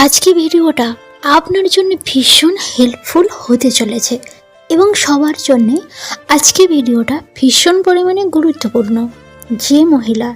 আজকে ভিডিওটা আপনার জন্য ভীষণ হেল্পফুল হতে চলেছে এবং সবার জন্য আজকে ভিডিওটা ভীষণ পরিমাণে গুরুত্বপূর্ণ। যে মহিলা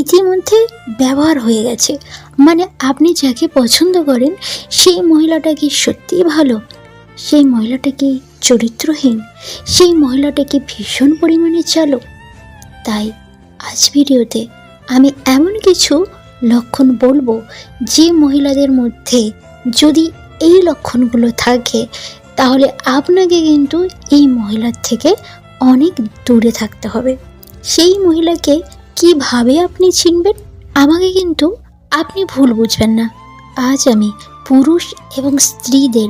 ইতিমধ্যে ব্যবহার হয়ে গেছে, মানে আপনি যাকে পছন্দ করেন সেই মহিলাটা কি সত্যিই ভালো, সেই মহিলাটা কি চরিত্রহীন, সেই মহিলাটা কি ভীষণ পরিমাণে চালু, তাই আজ ভিডিওতে আমি এমন কিছু লক্ষণ বলবো যে মহিলাদের মধ্যে যদি এই লক্ষণগুলো থাকে তাহলে আপনাকে কিন্তু এই মহিলার থেকে অনেক দূরে থাকতে হবে। সেই মহিলাকে কিভাবে আপনি চিনবেন, আমাকে কিন্তু আপনি ভুল বুঝবেন না। আজ আমি পুরুষ এবং স্ত্রীদের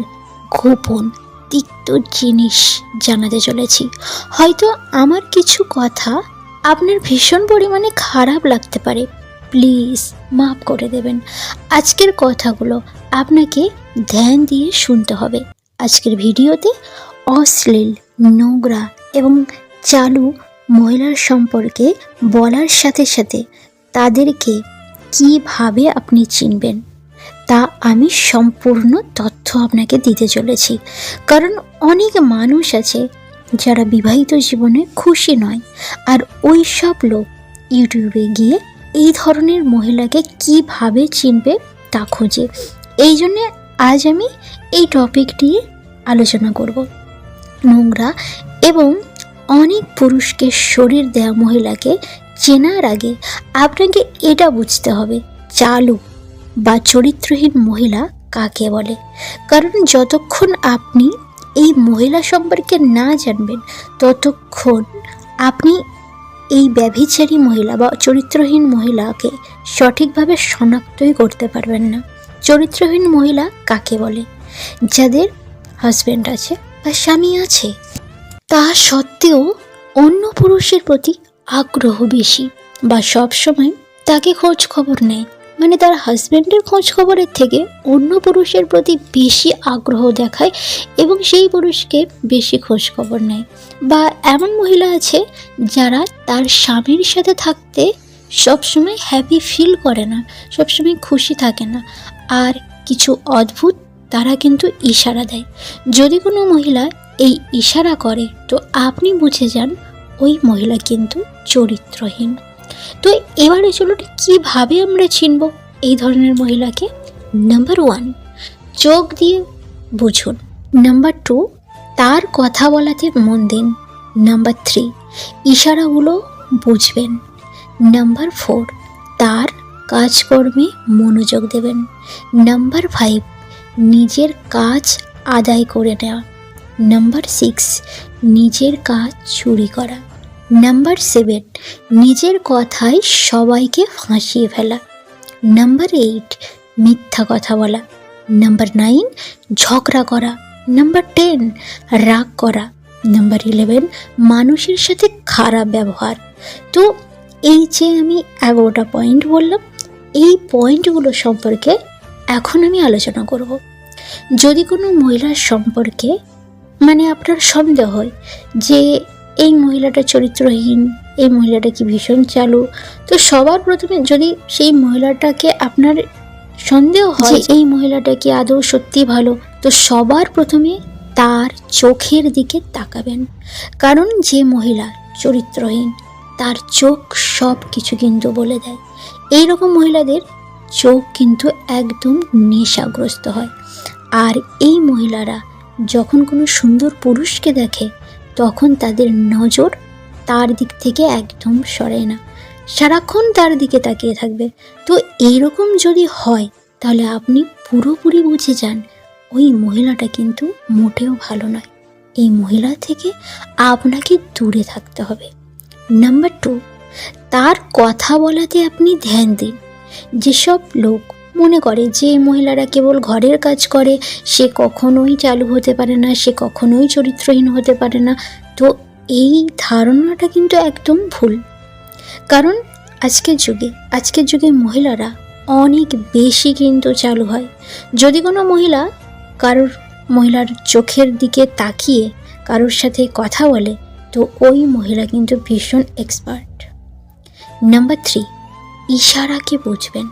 গোপন তিক্ত জিনিস জানাতে চলেছি। হয়তো আমার কিছু কথা আপনার ভীষণ পরিমাণে খারাপ লাগতে পারে, প্লিজ মাফ করে দেবেন। আজকের কথাগুলো আপনাকে ধ্যান দিয়ে শুনতে হবে। আজকের ভিডিওতে অশ্লীল, নোংরা এবং চালু মহিলার সম্পর্কে বলার সাথে সাথে তাদেরকে কিভাবে আপনি চিনবেন তা আমি সম্পূর্ণ তথ্য আপনাকে দিতে চলেছি। কারণ অনেক মানুষ আছে যারা বিবাহিত জীবনে খুশি নয়, আর ওই সব লোক ইউটিউবে গিয়ে এই ধরনের মহিলাকে কিভাবে চিনবে তা খোঁজে। এই জন্যে আজ আমি এই টপিকটি আলোচনা করব। নোংরা এবং অনেক পুরুষকে শরীর দেওয়া মহিলাকে চেনার আগে আপনাকে এটা বুঝতে হবে চালু বা চরিত্রহীন মহিলা কাকে বলে। কারণ যতক্ষণ আপনি এই মহিলা সম্পর্কে না জানবেন ততক্ষণ আপনি এই ব্যভিচারী মহিলা বা চরিত্রহীন মহিলাকে সঠিকভাবে শনাক্তই করতে পারবেন না। চরিত্রহীন মহিলা কাকে বলে? যাদের হাজব্যান্ড আছে বা স্বামী আছে, তা সত্ত্বেও অন্য পুরুষের প্রতি আগ্রহ বেশি বা সবসময় তাকে খোঁজ খবর নেয়, মানে তার হাজব্যান্ডের খোঁজ খবরের থেকে অন্য পুরুষের প্রতি বেশি আগ্রহ দেখায় এবং সেই পুরুষকে বেশি খোঁজ খবর নেয়। বা এমন মহিলা আছে যারা তার স্বামীর সাথে থাকতে সবসময় হ্যাপি ফিল করে না, সবসময় খুশি থাকে না, আর কিছু অদ্ভুত তারা কিন্তু ইশারা দেয়। যদি কোনো মহিলা এই ইশারা করে তো আপনি বুঝে যান ওই মহিলা কিন্তু চরিত্রহীন। তো এবারে চলুন কিভাবে আমরা চিনব এই ধরনের মহিলাকে। নাম্বার 1, চোখ দিয়ে বুঝুন। নাম্বার 2, তার কথা বলাতে মন দিন। নাম্বার 3, ইশারাগুলো বুঝবেন। নাম্বার 4, তার কাজকর্মে মনোযোগ দেবেন। নাম্বার 5, নিজের কাজ আদায় করে নেওয়া। নাম্বার 6, নিজের কাজ চুরি করা। নাম্বার 7, নিজের কথায় সবাইকে ফাঁসিয়ে ফেলা। নাম্বার 8, মিথ্যা কথা বলা। নাম্বার 9, ঝগড়া করা। নাম্বার 10, রাগ করা। নাম্বার 11, মানুষের সাথে খারাপ ব্যবহার। তো এই যে আমি 11টা পয়েন্ট বললাম, এই পয়েন্টগুলো সম্পর্কে এখন আমি আলোচনা করব। যদি কোনো মহিলার সম্পর্কে মানে আপনার সন্দেহ হয় যে এই মহিলাটা চরিত্রহীন, এই মহিলাটা কি ভীষণ চালু, তো সবার প্রথমে যদি সেই মহিলাটাকে আপনার সন্দেহ হয় এই মহিলাটা কি আদৌ সত্যি ভালো, তো সবার প্রথমে তার চোখের দিকে তাকাবেন। কারণ যে মহিলা চরিত্রহীন তার চোখ সব কিছু কিন্তু বলে দেয়। এই রকম মহিলাদের চোখ কিন্তু একদম নেশাগ্রস্ত হয়। আর এই মহিলারা যখন কোনো সুন্দর পুরুষকে দেখে তখন তাদের নজর তার দিক থেকে একদম সরায় না, সারাক্ষণ তার দিকে তাকিয়ে থাকবে। তো এইরকম যদি হয় তাহলে আপনি পুরোপুরি বুঝে যান ওই মহিলাটা কিন্তু মোটেও ভালো নয়। এই মহিলা থেকে আপনাকে দূরে থাকতে হবে। নাম্বার 2, তার কথা বলাতে আপনি ধ্যান দিন। যেসব লোক মনে করে যে এই মহিলারা কেবল ঘরের কাজ করে, সে কখনোই চালু হতে পারে না, সে কখনোই চরিত্রহীন হতে পারে না, তো এই ধারণাটা কিন্তু একদম ভুল। কারণ আজকের যুগে মহিলারা অনেক বেশি কিন্তু চালু হয়। যদি কোনো মহিলা মহিলার চোখের দিকে তাকিয়ে কারোর সাথে কথা বলে তো ওই মহিলা কিন্তু ভীষণ এক্সপার্ট। নাম্বার 3, ইশারাকে বুঝবেন।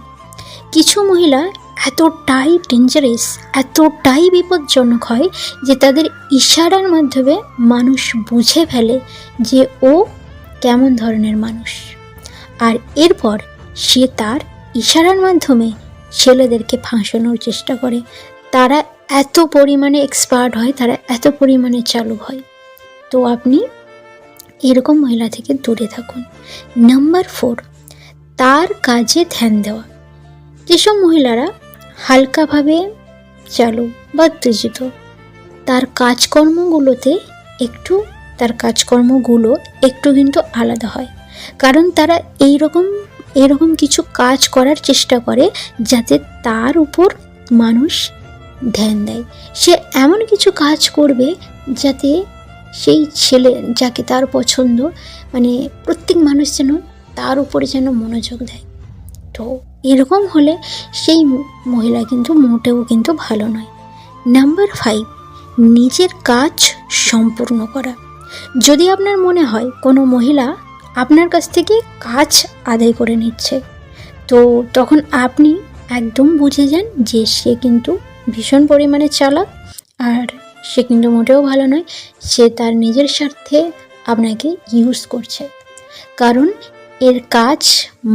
কিছু মহিলা এতটাই ডেঞ্জারাস, এতটাই বিপজ্জনক হয় যে তাদের ইশারার মাধ্যমে মানুষ বুঝে ফেলে যে ও কেমন ধরনের মানুষ। আর এরপর সে তার ইশারার মাধ্যমে ছেলেদেরকে ফাঁসানোর চেষ্টা করে। তারা এত পরিমাণে এক্সপার্ট হয়, তারা এত পরিমাণে চালু হয়। তো আপনি এরকম মহিলা থেকে দূরে থাকুন। নাম্বার 4, তার কাজে ধ্যান দেওয়া। যেসব মহিলারা হালকাভাবে চালু বা উত্তেজিত, তার কাজকর্মগুলো একটু কিন্তু আলাদা হয়, কারণ তারা এইরকম কিছু কাজ করার চেষ্টা করে যাতে তার উপর মানুষ ধ্যান দেয়। সে এমন কিছু কাজ করবে যাতে সেই ছেলে যাকে তার পছন্দ, মানে প্রত্যেক মানুষ যেন তার উপরে যেন মনোযোগ দেয়। তো এরকম হলে সেই মহিলা কিন্তু মোটেও কিন্তু ভালো নয়। নাম্বার 5, নিজের কাজ সম্পূর্ণ করা। যদি আপনার মনে হয় কোনো মহিলা আপনার কাছ থেকে কাজ আদায় করে নিচ্ছে, তো তখন আপনি একদম বুঝে যান যে সে কিন্তু ভীষণ পরিমাণে চালাক, আর সে কিন্তু মোটেও ভালো নয়। সে তার নিজের স্বার্থে আপনাকে ইউজ করছে, কারণ এর কাজ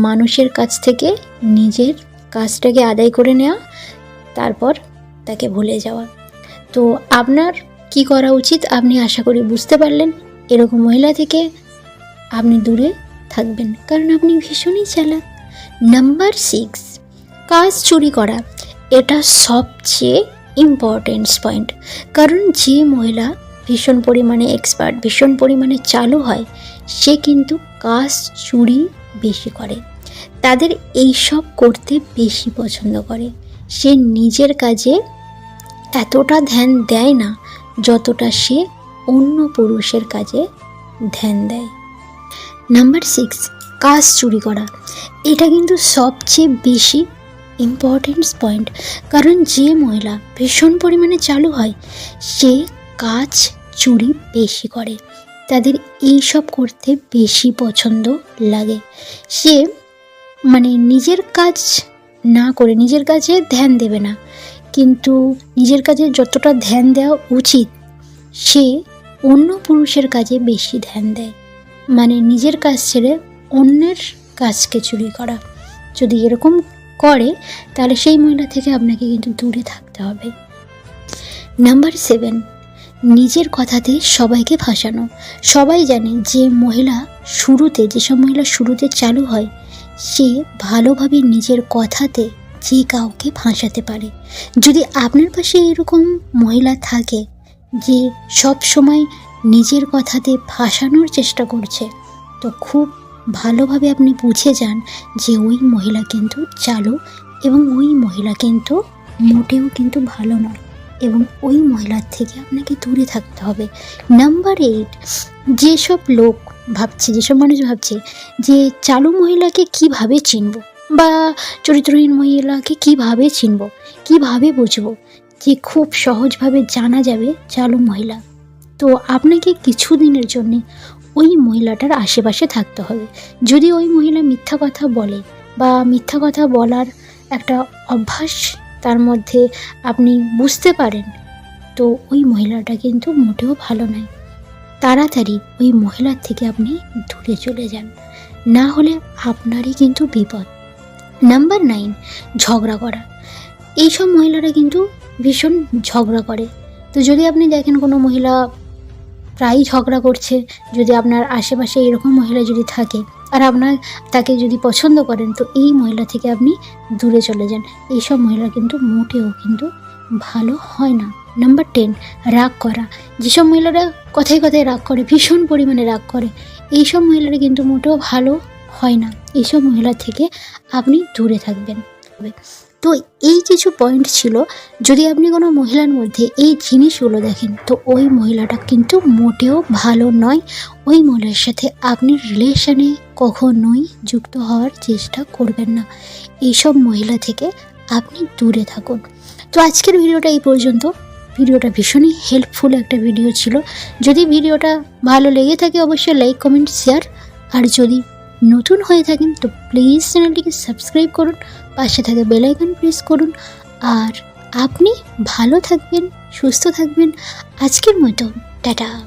মানুষের কাছ থেকে নিজের কাজটাকে আদায় করে নেওয়া, তারপর তাকে ভুলে যাওয়া। তো আপনার কি করা উচিত আপনি আশা করি বুঝতে পারলেন। এরকম মহিলা থেকে আপনি দূরে থাকবেন, কারণ আপনি ভীষণই চালাক। নাম্বার 6, কাজ চুরি করা। এটা সবচেয়ে ইম্পর্টেন্ট পয়েন্ট, কারণ যে মহিলা ভীষণ পরিমাণে এক্সপার্ট, ভীষণ পরিমাণে চালু হয়, সে কিন্তু কাজ চুরি বেশি করে। তাদের এইসব করতে বেশি পছন্দ করে। সে নিজের কাজে এতটা ধ্যান দেয় না যতটা সে অন্য পুরুষের কাজে ধ্যান দেয়। নাম্বার 6, কাজ চুরি করা। এটা কিন্তু সবচেয়ে বেশি ইম্পর্টেন্ট পয়েন্ট, কারণ যে মহিলা ভীষণ পরিমাণে চালু হয়, সে কাজ চুরি বেশি করে। তাদের এইসব করতে বেশি পছন্দ লাগে। সে নিজের কাজ না করে নিজের কাজে ধ্যান দেবে না, কিন্তু নিজের কাজে যতটা ধ্যান দেওয়া উচিত সে অন্য পুরুষের কাজে বেশি ধ্যান দেয়। নিজের কাজ ছেড়ে অন্যের কাজকে চুরি করা। যদি এরকম করে তাহলে সেই মহিলা থেকে আপনাকে কিন্তু দূরে থাকতে হবে। নাম্বার 7, নিজের কথাতে সবাইকে ফাঁসানো। সবাই জানে যে যেসব মহিলা শুরুতে চালু হয়, সে ভালোভাবে নিজের কথাতে যে কাউকে ফাঁসাতে পারে। যদি আপনার পাশে এরকম মহিলা থাকে যে সব সময় নিজের কথাতে ফাঁসানোর চেষ্টা করছে, তো খুব ভালোভাবে আপনি বুঝে যান যে ওই মহিলা কিন্তু চালু, এবং ওই মহিলা কিন্তু মোটেও কিন্তু ভালো নয়, এবং ওই মহিলার থেকে আপনাকে দূরে থাকতে হবে। নাম্বার 8, যেসব মানুষ ভাবছে যে চালু মহিলাকে কিভাবে চিনব, বা চরিত্রহীন মহিলাকে কিভাবে চিনব, কিভাবে বুঝবো যে খুব সহজভাবে জানা যাবে চালু মহিলা। তো আপনাকে কিছুদিনের জন্য ওই মহিলাটার আশেপাশে থাকতে হবে। যদি ওই মহিলা মিথ্যা কথা বলে, বা মিথ্যা কথা বলার একটা অভ্যাস তার মধ্যে আপনি বুঝতে পারেন, তো ওই মহিলাটা কিন্তু মোটেও ভালো নয়। তাড়াতাড়ি ওই মহিলার থেকে আপনি দূরে চলে যান, না হলে আপনারই কিন্তু বিপদ। নাম্বার 9, ঝগড়া করা। এইসব মহিলারা কিন্তু ভীষণ ঝগড়া করে। তো যদি আপনি দেখেন কোনো মহিলা প্রায়ই ঝগড়া করছে, যদি আপনার আশেপাশে এরকম মহিলা যদি থাকে আর আপনার তাকে যদি পছন্দ করেন, তো এই মহিলা থেকে আপনি দূরে চলে যান। এইসব মহিলা কিন্তু মোটেও কিন্তু ভালো হয় না। নাম্বার 10, রাগ করা। যেসব মহিলারা কথায় কথায় রাগ করে, ভীষণ পরিমাণে রাগ করে, এইসব মহিলারা কিন্তু মোটেও ভালো হয় না। এইসব মহিলা থেকে আপনি দূরে থাকবেন। তো এই কিছু পয়েন্ট ছিল। যদি আপনি কোনো মহিলার মধ্যে এই জিনিসগুলো দেখেন, তো ওই মহিলাটা কিন্তু মোটেও ভালো নয়। ওই মহিলার সাথে আপনি রিলেশনে কখনোই যুক্ত হওয়ার চেষ্টা করবেন না। এইসব মহিলা থেকে আপনি দূরে থাকুন। তো আজকের ভিডিওটা এই পর্যন্ত। ভিডিওটা ভীষণই হেল্পফুল একটা ভিডিও ছিল। যদি ভিডিওটা ভালো লেগে থাকে অবশ্যই লাইক, কমেন্ট, শেয়ার। আর যদি নতুন হয়ে থাকেন তো প্লিজ চ্যানেলটিকে সাবস্ক্রাইব করুন, পাশে থাকা বেল আইকন প্রেস করুন। আর আপনি ভালো থাকবেন, সুস্থ থাকবেন। আজকের মতো টাটা।